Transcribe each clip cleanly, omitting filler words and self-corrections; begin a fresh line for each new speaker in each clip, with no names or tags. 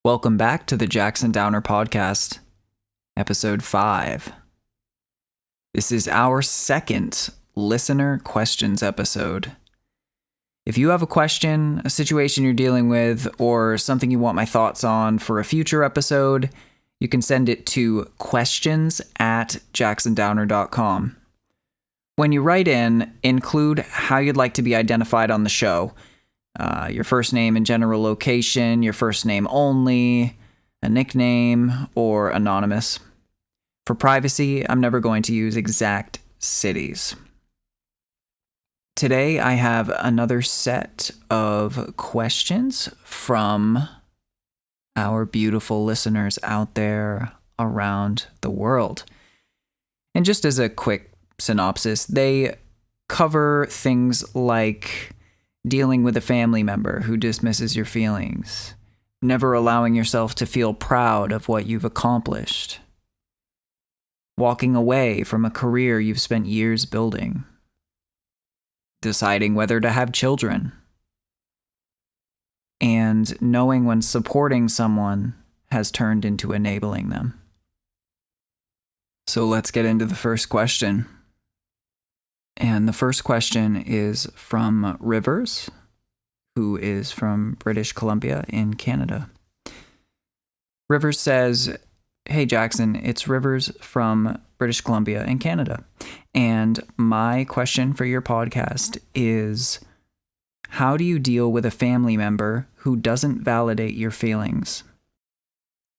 Welcome back to the Jackson Downer Podcast, Episode 5. This is our second listener questions episode. If you have a question, a situation you're dealing with, or something you want my thoughts on for a future episode, you can send it to questions@jacksondowner.com. When you write in, include how you'd like to be identified on the show. Your first name and general location, your first name only, a nickname, or anonymous. For privacy, I'm never going to use exact cities. Today, I have another set of questions from our beautiful listeners out there around the world. And just as a quick synopsis, they cover things like dealing with a family member who dismisses your feelings, never allowing yourself to feel proud of what you've accomplished, walking away from a career you've spent years building, deciding whether to have children, and knowing when supporting someone has turned into enabling them. So let's get into the first question. And the first question is from Rivers, who is from British Columbia in Canada. Rivers says, "Hey Jackson, it's Rivers from British Columbia in Canada. And my question for your podcast is, how do you deal with a family member who doesn't validate your feelings?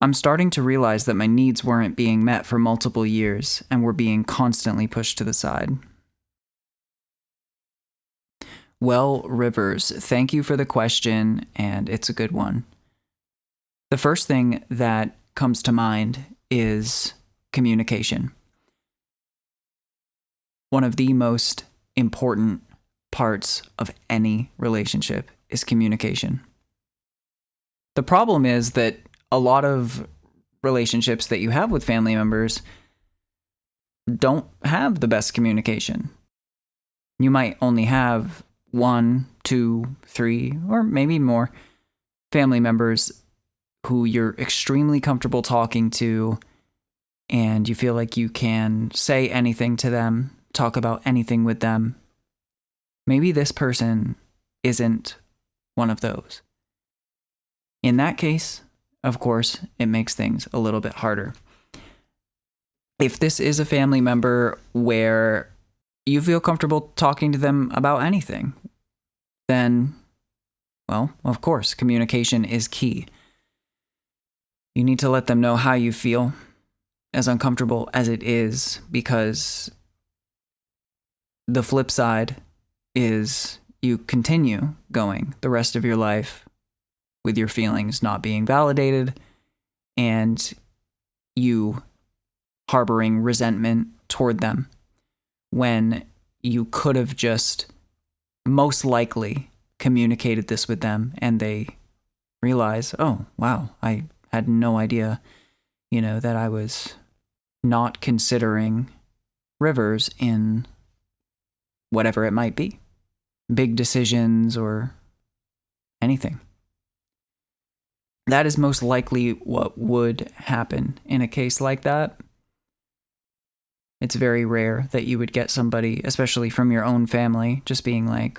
I'm starting to realize that my needs weren't being met for multiple years and were being constantly pushed to the side." Well, Rivers, thank you for the question, and it's a good one. The first thing that comes to mind is communication. One of the most important parts of any relationship is communication. The problem is that a lot of relationships that you have with family members don't have the best communication. You might only have 1, 2, 3, or maybe more family members who you're extremely comfortable talking to, and you feel like you can say anything to them, talk about anything with them. Maybe this person isn't one of those. In that case, of course, it makes things a little bit harder. If this is a family member where you feel comfortable talking to them about anything, then, well, of course, communication is key. You need to let them know how you feel, as uncomfortable as it is, because the flip side is you continue going the rest of your life with your feelings not being validated and you harboring resentment toward them, when you could have just most likely communicated this with them and they realize, oh, wow, I had no idea, that I was not considering Rivers in whatever it might be, big decisions or anything. That is most likely what would happen in a case like that. It's very rare that you would get somebody, especially from your own family, just being like,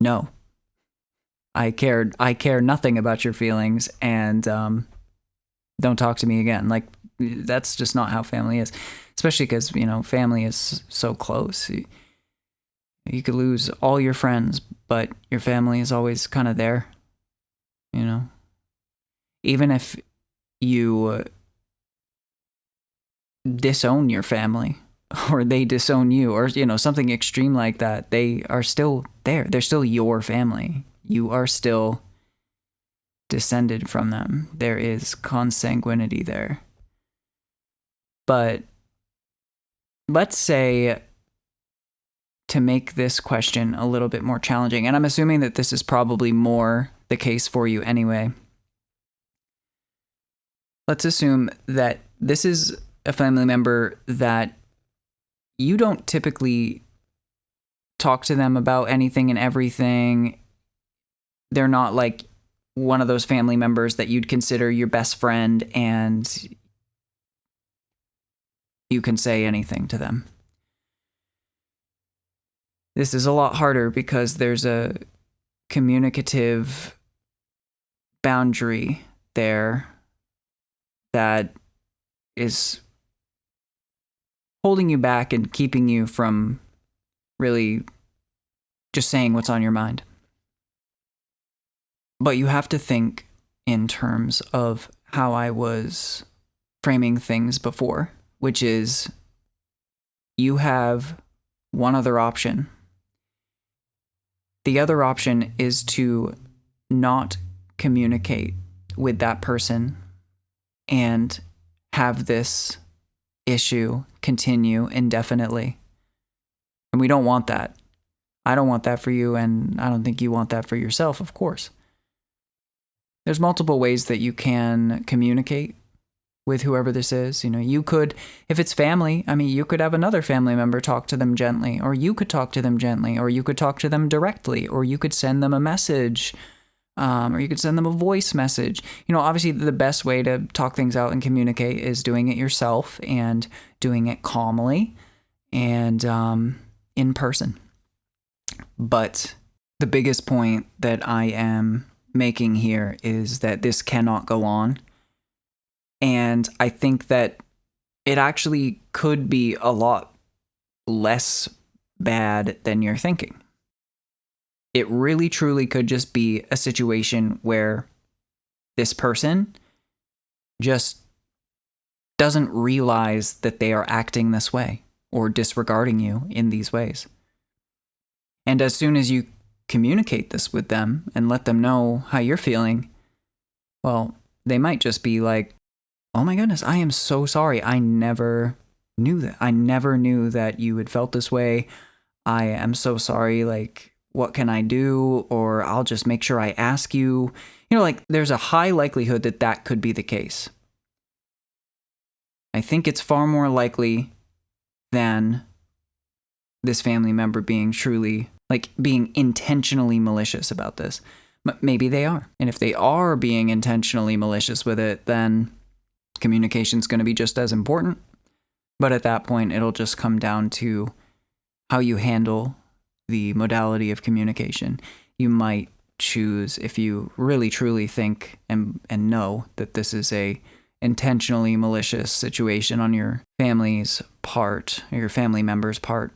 no, I care nothing about your feelings, and don't talk to me again. Like, that's just not how family is, especially because, family is so close. You could lose all your friends, but your family is always kind of there, Even if you disown your family or they disown you or something extreme like that, they are still there. They're still your family. You are still descended from them. There is consanguinity there. But let's say, to make this question a little bit more challenging, and I'm assuming that this is probably more the case for you anyway, let's assume that this is a family member that you don't typically talk to them about anything and everything. They're not like one of those family members that you'd consider your best friend, and you can say anything to them. This is a lot harder because there's a communicative boundary there that is holding you back and keeping you from really just saying what's on your mind. But you have to think in terms of how I was framing things before, which is you have one other option. The other option is to not communicate with that person and have this issue continue indefinitely. And we don't want that. I don't want that for you, and I don't think you want that for yourself, of course. There's multiple ways that you can communicate with whoever this is. You could, if it's family, you could have another family member talk to them gently, or you could talk to them gently, or you could talk to them directly, or you could send them a message, or you could send them a voice message. Obviously the best way to talk things out and communicate is doing it yourself and doing it calmly and in person. But the biggest point that I am making here is that this cannot go on. And I think that it actually could be a lot less bad than you're thinking. It really truly could just be a situation where this person just doesn't realize that they are acting this way or disregarding you in these ways. And as soon as you communicate this with them and let them know how you're feeling, well, they might just be like, oh my goodness, I am so sorry. I never knew that. I never knew that you had felt this way. I am so sorry. Like, what can I do? Or I'll just make sure I ask you. There's a high likelihood that that could be the case. I think it's far more likely than this family member being being intentionally malicious about this. But maybe they are. And if they are being intentionally malicious with it, then communication's going to be just as important. But at that point, it'll just come down to how you handle the modality of communication. You might choose, if you really truly think and know that this is a intentionally malicious situation on your family's part, or your family member's part,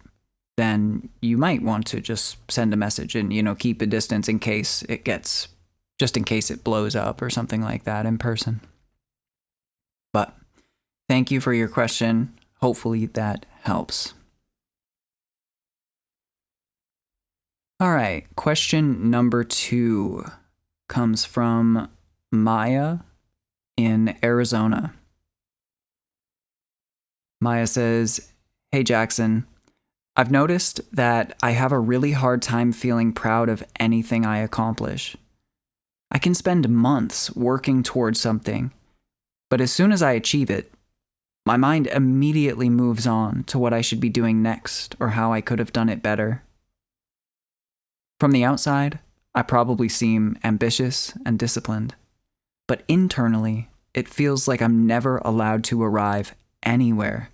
then you might want to just send a message and, keep a distance in case it blows up or something like that in person. But thank you for your question. Hopefully that helps. All right, question number 2 comes from Maya in Arizona. Maya says, "Hey Jackson, I've noticed that I have a really hard time feeling proud of anything I accomplish. I can spend months working towards something, but as soon as I achieve it, my mind immediately moves on to what I should be doing next or how I could have done it better. From the outside, I probably seem ambitious and disciplined, but internally, it feels like I'm never allowed to arrive anywhere.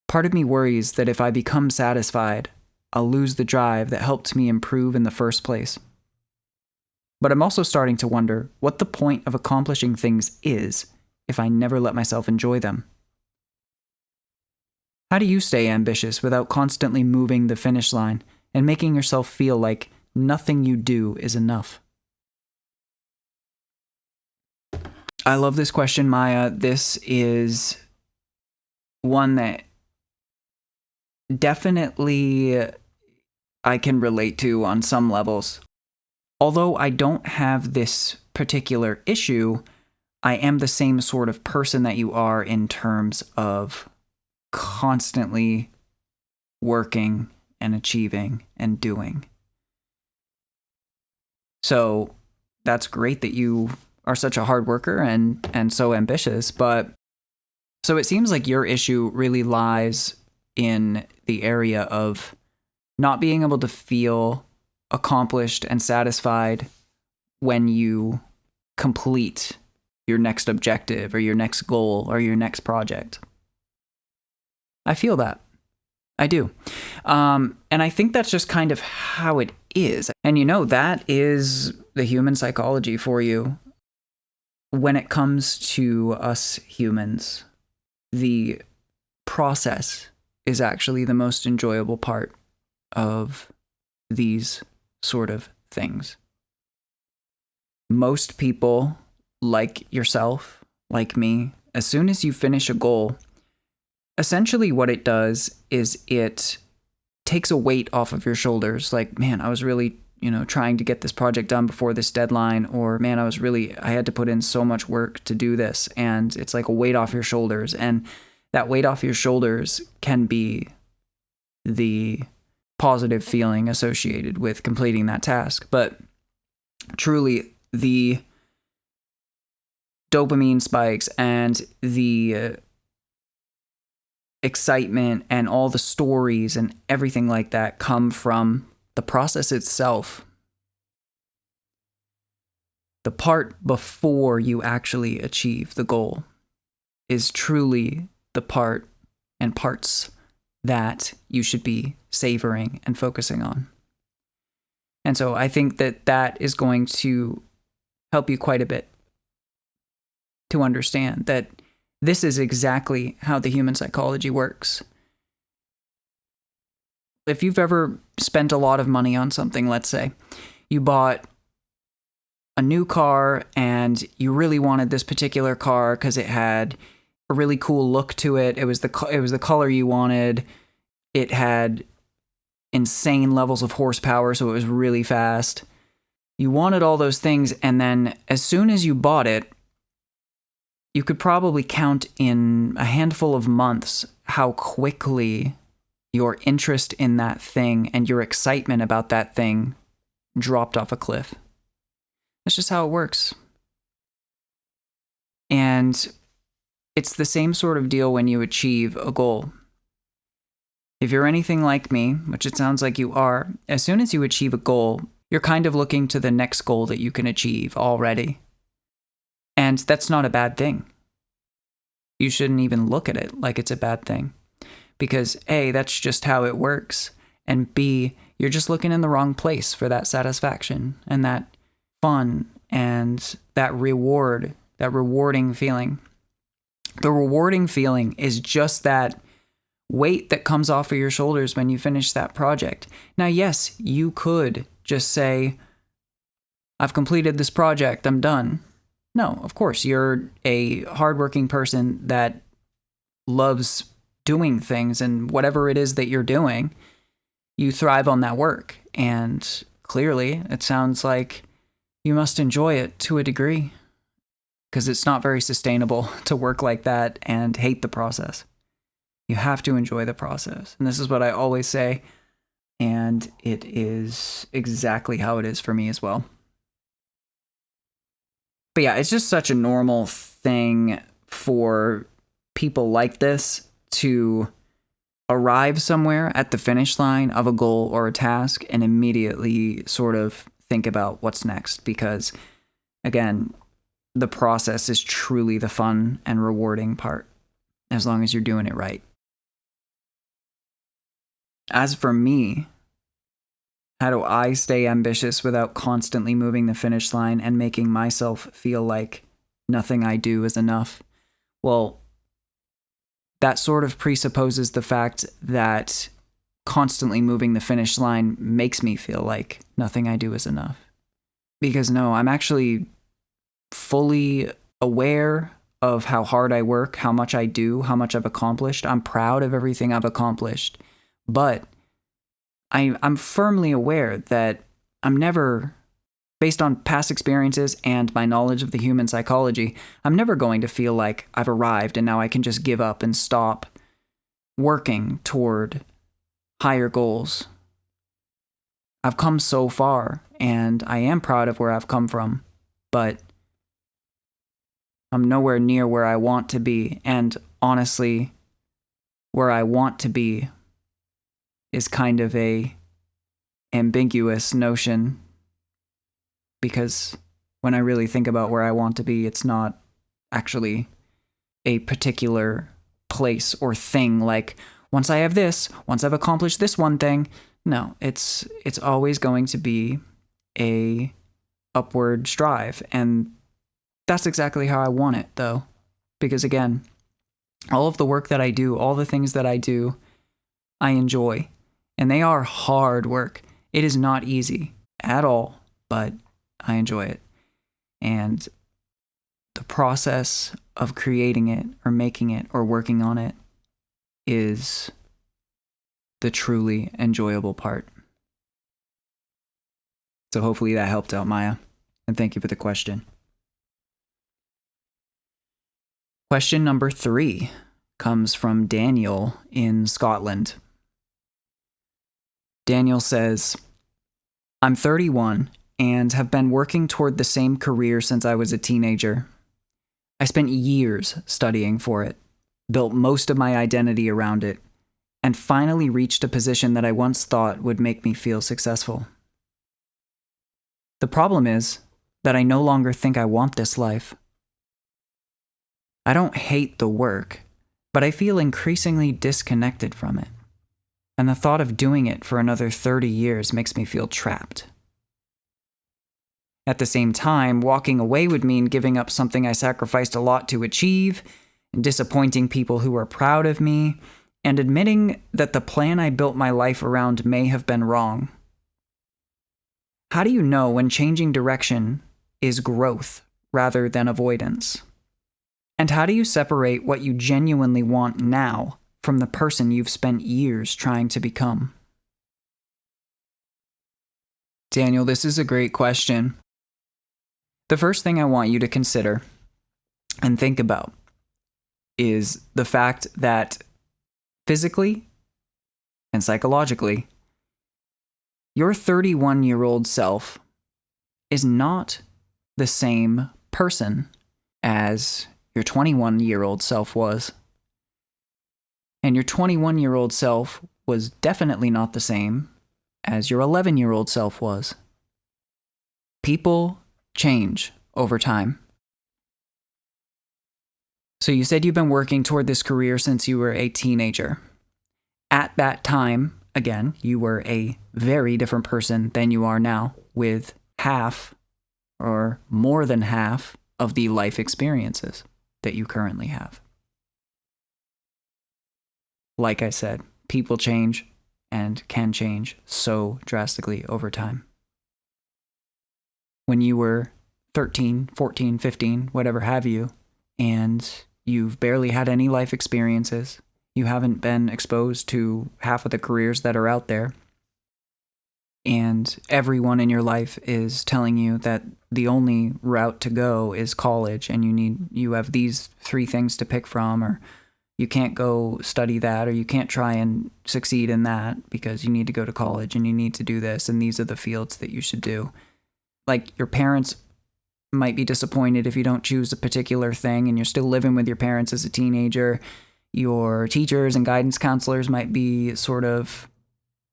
Part of me worries that if I become satisfied, I'll lose the drive that helped me improve in the first place. But I'm also starting to wonder what the point of accomplishing things is if I never let myself enjoy them. How do you stay ambitious without constantly moving the finish line and making yourself feel like nothing you do is enough?" I love this question, Maya. This is one that definitely I can relate to on some levels. Although I don't have this particular issue, I am the same sort of person that you are in terms of constantly working and achieving and doing. So that's great that you are such a hard worker and so ambitious, but so it seems like your issue really lies in the area of not being able to feel accomplished and satisfied when you complete your next objective or your next goal or your next project. I feel that. I do. And I think that's just kind of how it is. And that is the human psychology for you. When it comes to us humans, the process is actually the most enjoyable part of these sort of things. Most people, like yourself, like me, as soon as you finish a goal, essentially what it does is it takes a weight off of your shoulders. Like, man, I was really, trying to get this project done before this deadline, or man, I had to put in so much work to do this. And it's like a weight off your shoulders. And that weight off your shoulders can be the positive feeling associated with completing that task. But truly, the dopamine spikes and the excitement and all the stories and everything like that come from the process itself. The part before you actually achieve the goal is truly the part and parts that you should be savoring and focusing on. And so I think that is going to help you quite a bit to understand that this is exactly how the human psychology works. If you've ever spent a lot of money on something, let's say you bought a new car and you really wanted this particular car because it had a really cool look to it. It was the color you wanted. It had insane levels of horsepower, so it was really fast. You wanted all those things, and then as soon as you bought it, you could probably count in a handful of months how quickly your interest in that thing and your excitement about that thing dropped off a cliff. That's just how it works. And it's the same sort of deal when you achieve a goal. If you're anything like me, which it sounds like you are, as soon as you achieve a goal, you're kind of looking to the next goal that you can achieve already. And that's not a bad thing. You shouldn't even look at it like it's a bad thing. Because A, that's just how it works. And B, you're just looking in the wrong place for that satisfaction and that fun and that reward, that rewarding feeling. The rewarding feeling is just that weight that comes off of your shoulders when you finish that project. Now, yes, you could just say, I've completed this project, I'm done. No, of course, you're a hardworking person that loves doing things, and whatever it is that you're doing, you thrive on that work. And clearly, it sounds like you must enjoy it to a degree, because it's not very sustainable to work like that and hate the process. You have to enjoy the process. And this is what I always say, and it is exactly how it is for me as well. But yeah, it's just such a normal thing for people like this to arrive somewhere at the finish line of a goal or a task and immediately sort of think about what's next. Because, again, the process is truly the fun and rewarding part, as long as you're doing it right. As for me, how do I stay ambitious without constantly moving the finish line and making myself feel like nothing I do is enough? Well, that sort of presupposes the fact that constantly moving the finish line makes me feel like nothing I do is enough. Because no, I'm actually fully aware of how hard I work, how much I do, how much I've accomplished. I'm proud of everything I've accomplished. But I'm firmly aware that I'm never, based on past experiences and my knowledge of the human psychology, I'm never going to feel like I've arrived and now I can just give up and stop working toward higher goals. I've come so far, and I am proud of where I've come from, but I'm nowhere near where I want to be. And honestly, where I want to be is kind of a ambiguous notion, because when I really think about where I want to be, it's not actually a particular place or thing. Like, once I have this, once I've accomplished this one thing. No, it's always going to be a upward strive. And that's exactly how I want it, though. Because again, all of the work that I do, all the things that I do, I enjoy. And they are hard work. It is not easy at all, but I enjoy it. And the process of creating it or making it or working on it is the truly enjoyable part. So hopefully that helped out, Maya. And thank you for the question. Question number 3 comes from Daniel in Scotland. Daniel says, I'm 31 and have been working toward the same career since I was a teenager. I spent years studying for it, built most of my identity around it, and finally reached a position that I once thought would make me feel successful. The problem is that I no longer think I want this life. I don't hate the work, but I feel increasingly disconnected from it. And the thought of doing it for another 30 years makes me feel trapped. At the same time, walking away would mean giving up something I sacrificed a lot to achieve, disappointing people who are proud of me, and admitting that the plan I built my life around may have been wrong. How do you know when changing direction is growth rather than avoidance? And how do you separate what you genuinely want now from the person you've spent years trying to become? Daniel, this is a great question. The first thing I want you to consider and think about is the fact that physically and psychologically, your 31-year-old self is not the same person as your 21-year-old self was. And your 21-year-old self was definitely not the same as your 11-year-old self was. People change over time. So you said you've been working toward this career since you were a teenager. At that time, again, you were a very different person than you are now, with half or more than half of the life experiences that you currently have. Like I said, people change and can change so drastically over time. When you were 13, 14, 15, whatever have you, and you've barely had any life experiences, you haven't been exposed to half of the careers that are out there, and everyone in your life is telling you that the only route to go is college, and you have these 3 things to pick from, or you can't go study that, or you can't try and succeed in that because you need to go to college and you need to do this, and these are the fields that you should do. Like, your parents might be disappointed if you don't choose a particular thing and you're still living with your parents as a teenager. Your teachers and guidance counselors might be sort of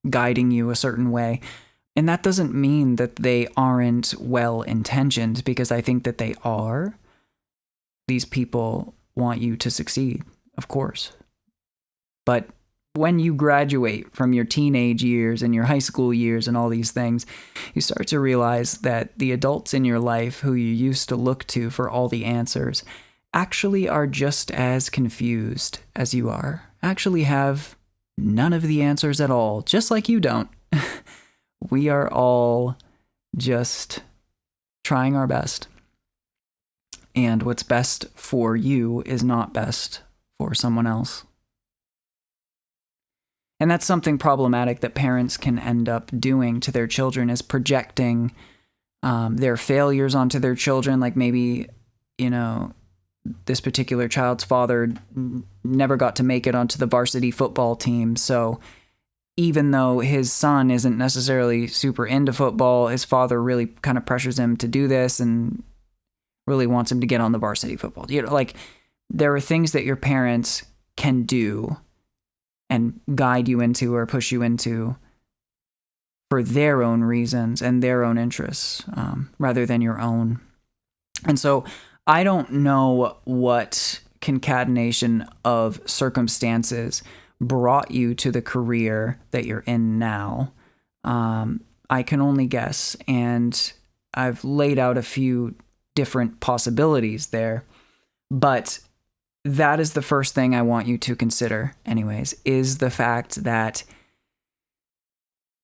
guiding you a certain way. And that doesn't mean that they aren't well-intentioned, because I think that they are. These people want you to succeed, of course. But when you graduate from your teenage years and your high school years and all these things, you start to realize that the adults in your life who you used to look to for all the answers actually are just as confused as you are, actually have none of the answers at all, just like you don't. We are all just trying our best. And what's best for you is not best for someone else. And that's something problematic that parents can end up doing to their children, is projecting their failures onto their children. Like, maybe, this particular child's father never got to make it onto the varsity football team. So even though his son isn't necessarily super into football, his father really kind of pressures him to do this and really wants him to get on the varsity football. There are things that your parents can do and guide you into or push you into for their own reasons and their own interests, rather than your own. And so I don't know what concatenation of circumstances brought you to the career that you're in now. I can only guess, and I've laid out a few different possibilities there, but that is the first thing I want you to consider, anyways, is the fact that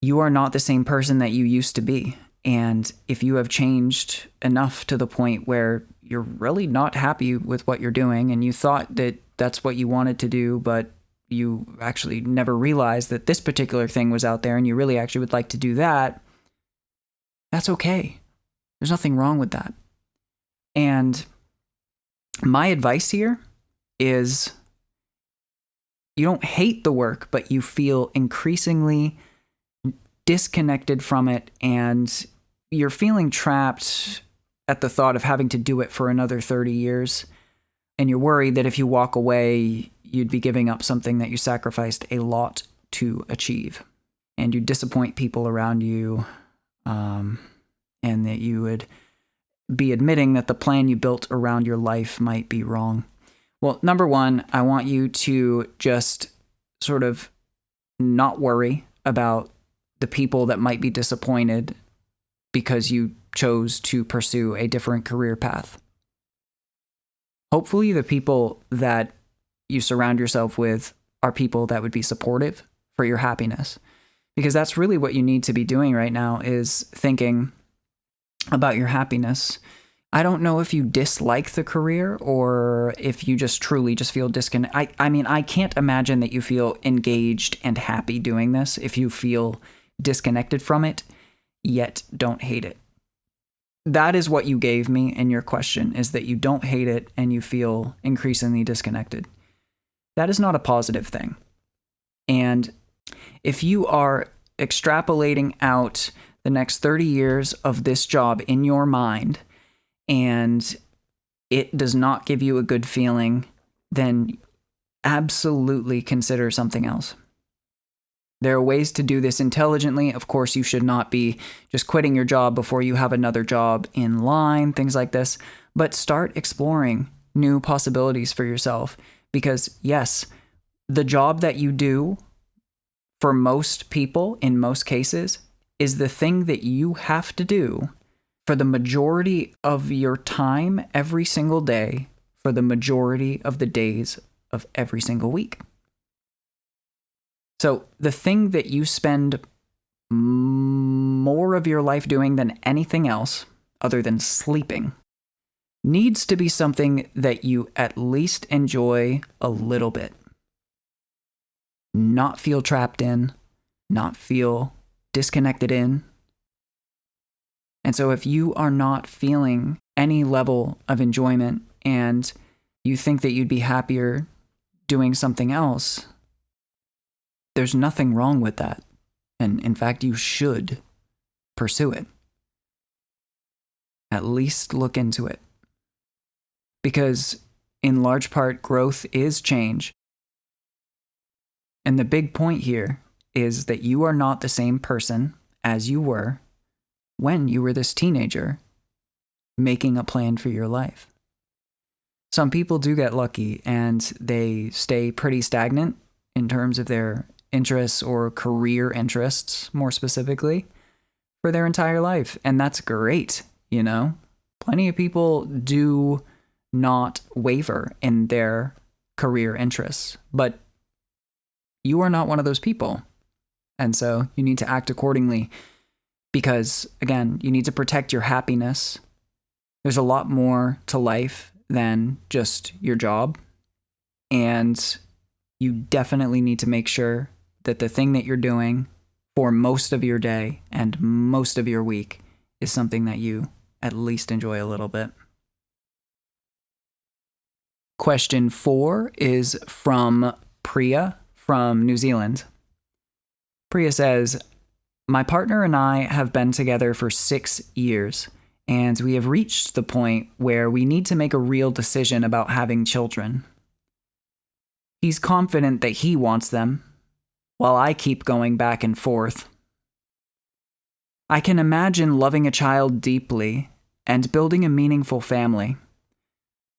you are not the same person that you used to be. And if you have changed enough to the point where you're really not happy with what you're doing and you thought that that's what you wanted to do, but you actually never realized that this particular thing was out there and you really actually would like to do that, that's okay. There's nothing wrong with that. And my advice here is you don't hate the work, but you feel increasingly disconnected from it, and you're feeling trapped at the thought of having to do it for another 30 years. And you're worried that if you walk away, you'd be giving up something that you sacrificed a lot to achieve. And you disappoint people around you, and that you would be admitting that the plan you built around your life might be wrong. Well, number one, I want you to just sort of not worry about the people that might be disappointed because you chose to pursue a different career path. Hopefully, the people that you surround yourself with are people that would be supportive for your happiness, because that's really what you need to be doing right now, is thinking about your happiness. I don't know if you dislike the career or if you just truly just feel disconnected. I mean, I can't imagine that you feel engaged and happy doing this if you feel disconnected from it, yet don't hate it. That is what you gave me in your question, is that you don't hate it and you feel increasingly disconnected. That is not a positive thing. And if you are extrapolating out the next 30 years of this job in your mind, and it does not give you a good feeling, then absolutely consider something else. There are ways to do this intelligently. Of course, you should not be just quitting your job before you have another job in line, things like this. But start exploring new possibilities for yourself. Because yes, the job that you do, for most people, in most cases, is the thing that you have to do for the majority of your time every single day, for the majority of the days of every single week. So the thing that you spend more of your life doing than anything else, other than sleeping, needs to be something that you at least enjoy a little bit. Not feel trapped in, not feel disconnected in. And so if you are not feeling any level of enjoyment and you think that you'd be happier doing something else, there's nothing wrong with that. And in fact, you should pursue it. At least look into it. Because in large part, growth is change. And the big point here is that you are not the same person as you were when you were this teenager making a plan for your life. Some people do get lucky and they stay pretty stagnant in terms of their interests or career interests, more specifically, for their entire life. And that's great, you know? Plenty of people do not waver in their career interests, but you are not one of those people. And so you need to act accordingly because, again, you need to protect your happiness. There's a lot more to life than just your job. And you definitely need to make sure that the thing that you're doing for most of your day and most of your week is something that you at least enjoy a little bit. Question 4 is from Priya from New Zealand. Priya says, "My partner and I have been together for 6 years, and we have reached the point where we need to make a real decision about having children. He's confident that he wants them, while I keep going back and forth. I can imagine loving a child deeply and building a meaningful family.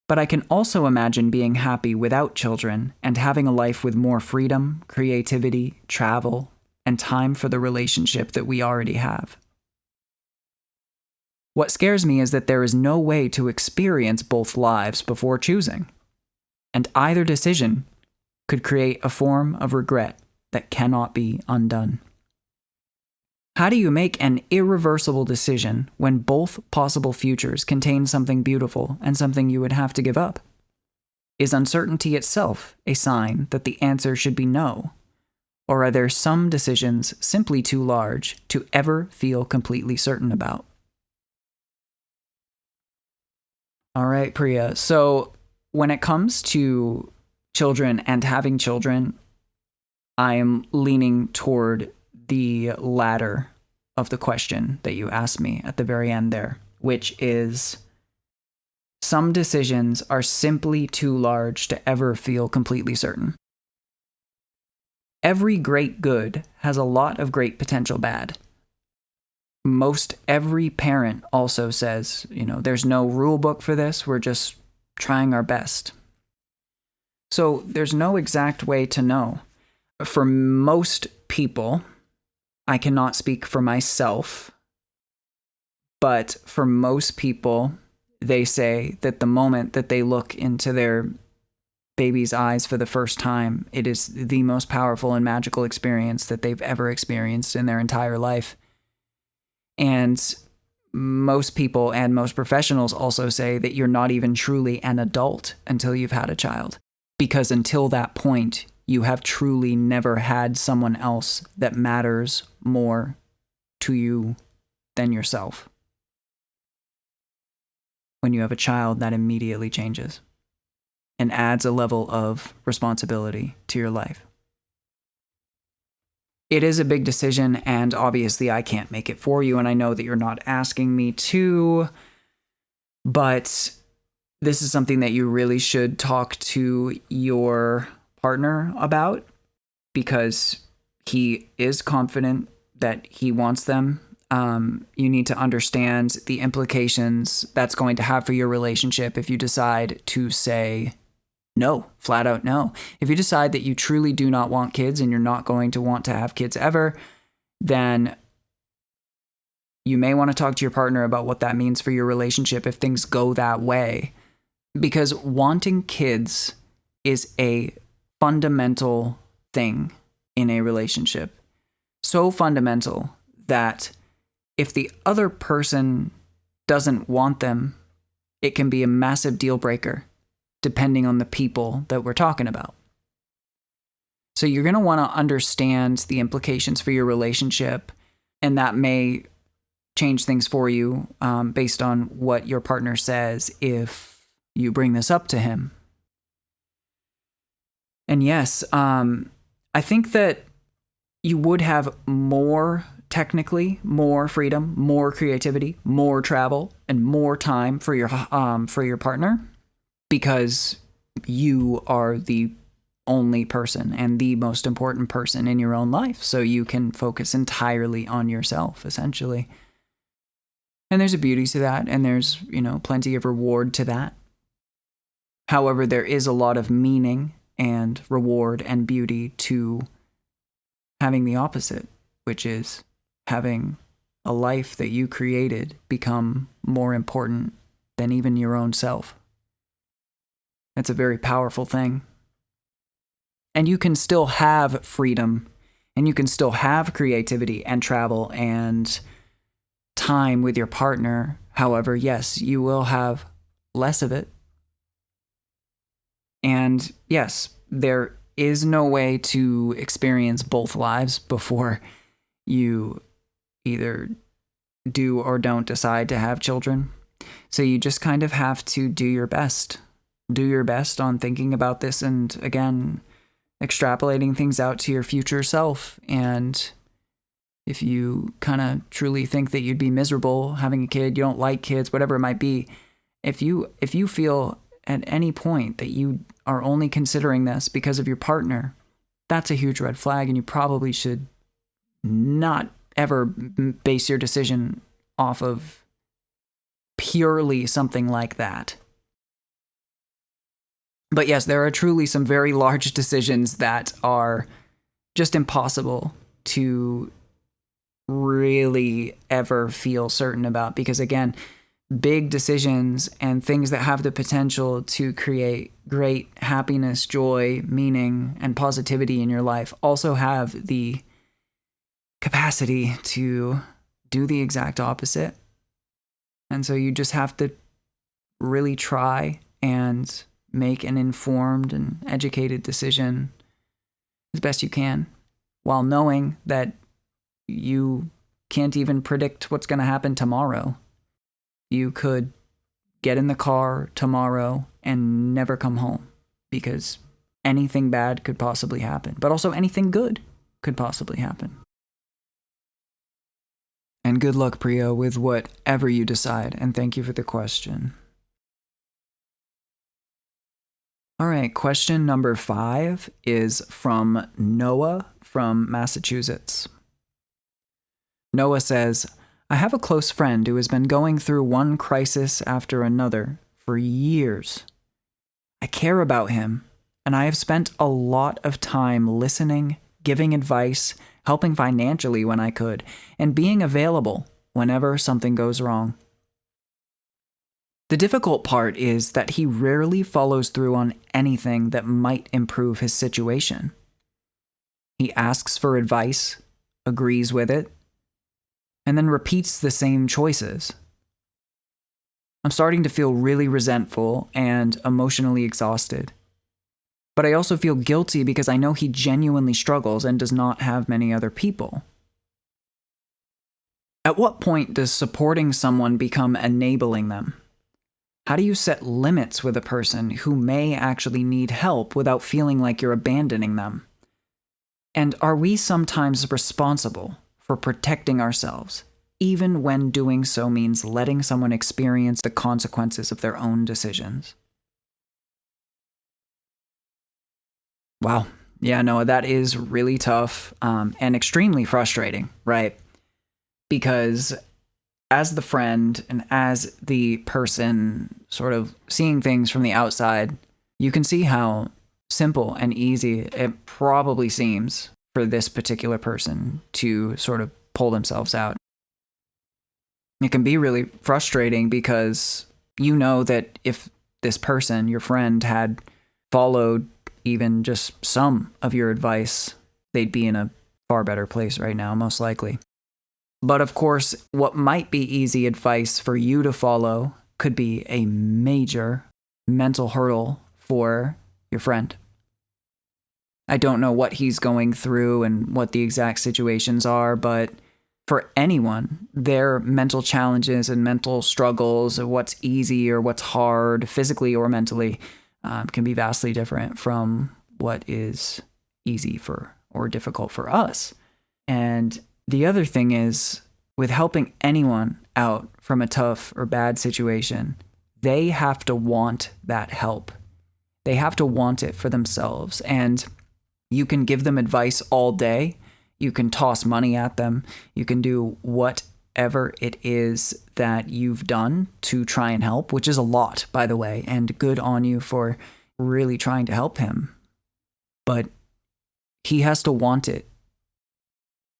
But I can also imagine being happy without children and having a life with more freedom, creativity, travel, and time for the relationship that we already have. What scares me is that there is no way to experience both lives before choosing, and either decision could create a form of regret that cannot be undone. How do you make an irreversible decision when both possible futures contain something beautiful and something you would have to give up? Is uncertainty itself a sign that the answer should be no? Or are there some decisions simply too large to ever feel completely certain about? All right, Priya. So when it comes to children and having children, I am leaning toward the latter of the question that you asked me at the very end there, which is some decisions are simply too large to ever feel completely certain. Every great good has a lot of great potential bad. Most every parent also says, there's no rule book for this, we're just trying our best. So there's no exact way to know. For most people, I cannot speak for myself, but for most people, they say that the moment that they look into their baby's eyes for the first time, it is the most powerful and magical experience that they've ever experienced in their entire life. And most people and most professionals also say that you're not even truly an adult until you've had a child. Because until that point, you have truly never had someone else that matters more to you than yourself. When you have a child, that immediately changes and adds a level of responsibility to your life. It is a big decision, and obviously I can't make it for you, and I know that you're not asking me to, but this is something that you really should talk to your partner about, because he is confident that he wants them. You need to understand the implications that's going to have for your relationship if you decide to say no, flat out no. If you decide that you truly do not want kids and you're not going to want to have kids ever, then you may want to talk to your partner about what that means for your relationship if things go that way. Because wanting kids is a fundamental thing in a relationship. So fundamental that if the other person doesn't want them, it can be a massive deal breaker, depending on the people that we're talking about. So you're going to want to understand the implications for your relationship, and that may change things for you based on what your partner says if you bring this up to him. And yes, I think that you would have more freedom, more creativity, more travel, and more time for your partner, because you are the only person and the most important person in your own life. So you can focus entirely on yourself, essentially. And there's a beauty to that, and there's, plenty of reward to that. However, there is a lot of meaning and reward and beauty to having the opposite, which is having a life that you created become more important than even your own self. That's a very powerful thing. And you can still have freedom, and you can still have creativity and travel and time with your partner. However, yes, you will have less of it. And yes, there is no way to experience both lives before you either do or don't decide to have children. So you just kind of have to do your best. Do your best on thinking about this and, again, extrapolating things out to your future self. And if you kind of truly think that you'd be miserable having a kid, you don't like kids, whatever it might be, if you feel at any point that you are only considering this because of your partner, that's a huge red flag, and you probably should not ever base your decision off of purely something like that. But yes, there are truly some very large decisions that are just impossible to really ever feel certain about, because again, big decisions and things that have the potential to create great happiness, joy, meaning, and positivity in your life also have the capacity to do the exact opposite. And so you just have to really try and make an informed and educated decision as best you can, while knowing that you can't even predict what's going to happen tomorrow. You could get in the car tomorrow and never come home, because anything bad could possibly happen, but also anything good could possibly happen. And good luck, Priya, with whatever you decide, and thank you for the question. All right, question number 5 is from Noah from Massachusetts. Noah says, I have a close friend who has been going through one crisis after another for years. I care about him, and I have spent a lot of time listening, giving advice, helping financially when I could, and being available whenever something goes wrong. The difficult part is that he rarely follows through on anything that might improve his situation. He asks for advice, agrees with it, and then repeats the same choices. I'm starting to feel really resentful and emotionally exhausted. But I also feel guilty because I know he genuinely struggles and does not have many other people. At what point does supporting someone become enabling them? How do you set limits with a person who may actually need help without feeling like you're abandoning them? And are we sometimes responsible for protecting ourselves, even when doing so means letting someone experience the consequences of their own decisions? Wow. Yeah, Noah, that is really tough and extremely frustrating, right? Because as the friend and as the person sort of seeing things from the outside, you can see how simple and easy it probably seems for this particular person to sort of pull themselves out. It can be really frustrating because you know that if this person, your friend, had followed even just some of your advice, they'd be in a far better place right now, most likely. But of course, what might be easy advice for you to follow could be a major mental hurdle for your friend. I don't know what he's going through and what the exact situations are, but for anyone, their mental challenges and mental struggles, or what's easy or what's hard, physically or mentally, can be vastly different from what is easy for or difficult for us. And the other thing is, with helping anyone out from a tough or bad situation, they have to want that help. They have to want it for themselves. And you can give them advice all day. You can toss money at them. You can do whatever it is that you've done to try and help, which is a lot, by the way, and good on you for really trying to help him. But he has to want it.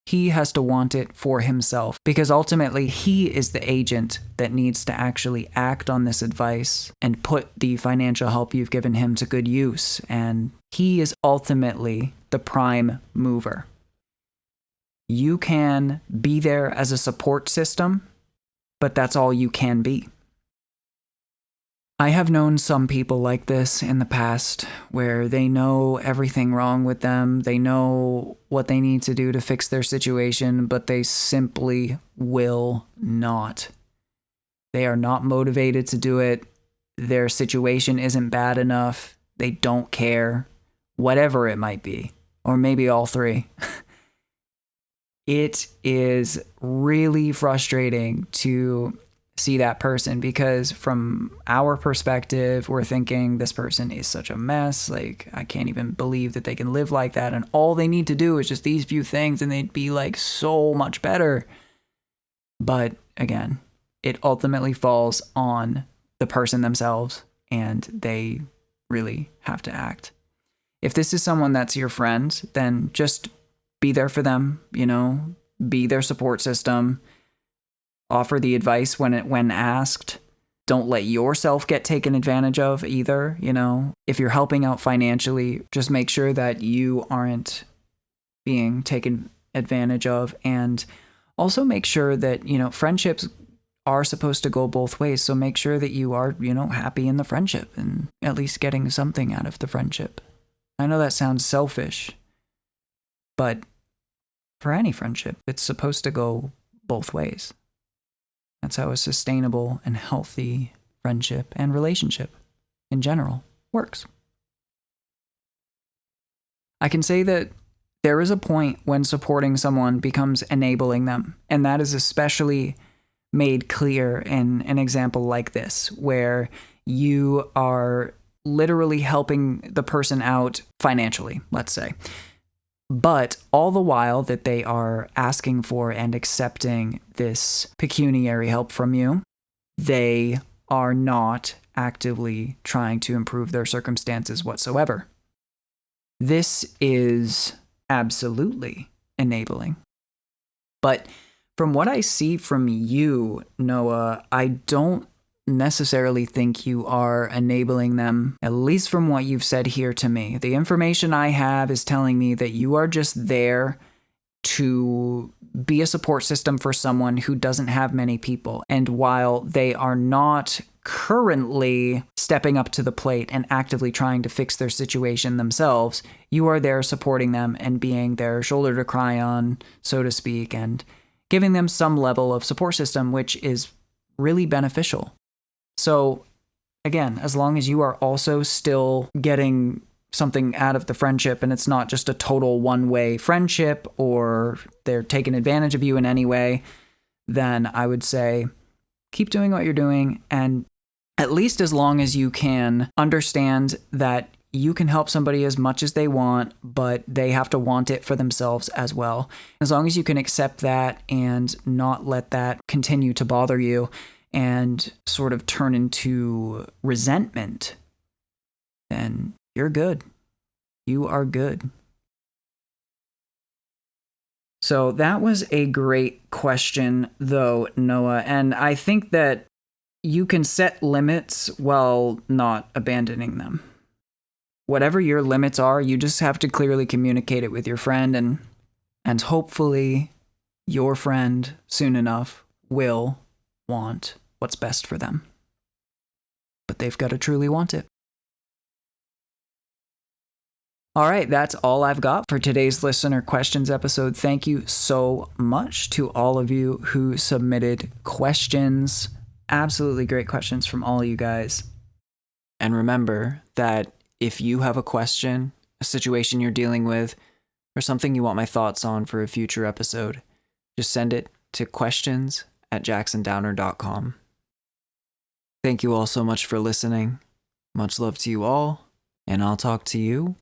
He has to want it for himself, because ultimately he is the agent that needs to actually act on this advice and put the financial help you've given him to good use. And he is ultimately the prime mover. You can be there as a support system, but that's all you can be. I have known some people like this in the past, where they know everything wrong with them, they know what they need to do to fix their situation, but they simply will not. They are not motivated to do it. Their situation isn't bad enough. They don't care, whatever it might be, or maybe all three. It is really frustrating to see that person, because from our perspective, we're thinking this person is such a mess. Like, I can't even believe that they can live like that. And all they need to do is just these few things and they'd be like so much better. But again, it ultimately falls on the person themselves, and they really have to act. If this is someone that's your friend, then just be there for them, be their support system, offer the advice when asked. Don't let yourself get taken advantage of either, If you're helping out financially, just make sure that you aren't being taken advantage of, and also make sure that, friendships are supposed to go both ways. So make sure that you are, happy in the friendship and at least getting something out of the friendship. I know that sounds selfish, but for any friendship, it's supposed to go both ways. That's how a sustainable and healthy friendship and relationship in general works. I can say that there is a point when supporting someone becomes enabling them, and that is especially made clear in an example like this, where you are literally helping the person out financially, let's say. But all the while that they are asking for and accepting this pecuniary help from you, they are not actively trying to improve their circumstances whatsoever. This is absolutely enabling. But from what I see from you, Noah, I don't necessarily think you are enabling them, at least from what you've said here to me. The information I have is telling me that you are just there to be a support system for someone who doesn't have many people. And while they are not currently stepping up to the plate and actively trying to fix their situation themselves, you are there supporting them and being their shoulder to cry on, so to speak, and giving them some level of support system, which is really beneficial. So again, as long as you are also still getting something out of the friendship and it's not just a total one-way friendship or they're taking advantage of you in any way, then I would say keep doing what you're doing, and at least as long as you can understand that you can help somebody as much as they want, but they have to want it for themselves as well. As long as you can accept that and not let that continue to bother you and sort of turn into resentment, then you're good. You are good. So that was a great question, though, Noah. And I think that you can set limits while not abandoning them. Whatever your limits are, you just have to clearly communicate it with your friend, and hopefully your friend soon enough will want what's best for them. But they've got to truly want it. All right, that's all I've got for today's listener questions episode. Thank you so much to all of you who submitted questions. Absolutely great questions from all you guys. And remember that if you have a question, a situation you're dealing with, or something you want my thoughts on for a future episode, just send it to questions@jacksondowner.com. Thank you all so much for listening. Much love to you all, and I'll talk to you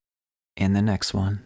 in the next one.